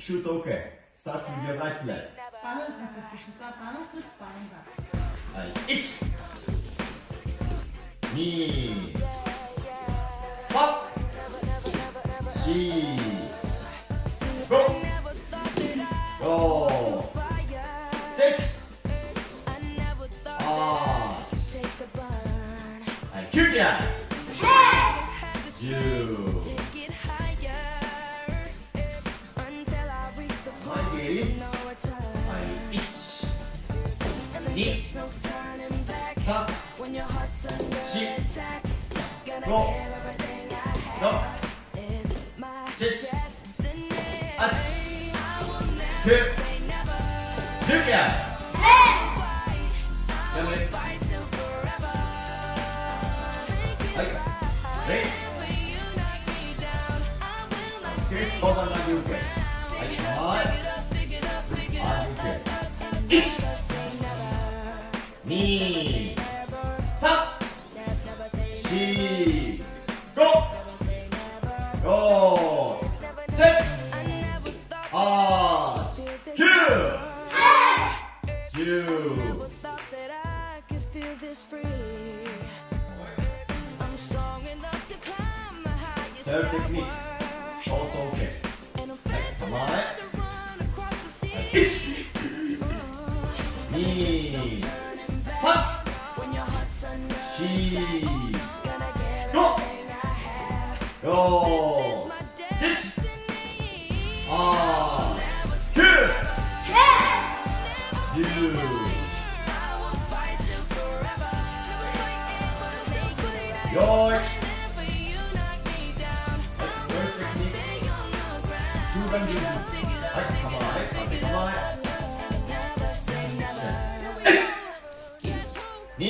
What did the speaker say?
shoot OK。Start with your right leg。はい、1、2、3、4、5、6、7、8、はい、9キャ10、はい、ゲリはい、1、2、3、4、5、6、7、8、9、10キャ頑張れ。はい、レイ交換投げ受け。はい、はい、1、2、3、4、5、6、7、8、9、10。セルテクニック、相当 OK。はい、構え。1、2、3、4、5、6、7、8、9、10。よーい。中段準備。はい、構え、構え。1、2、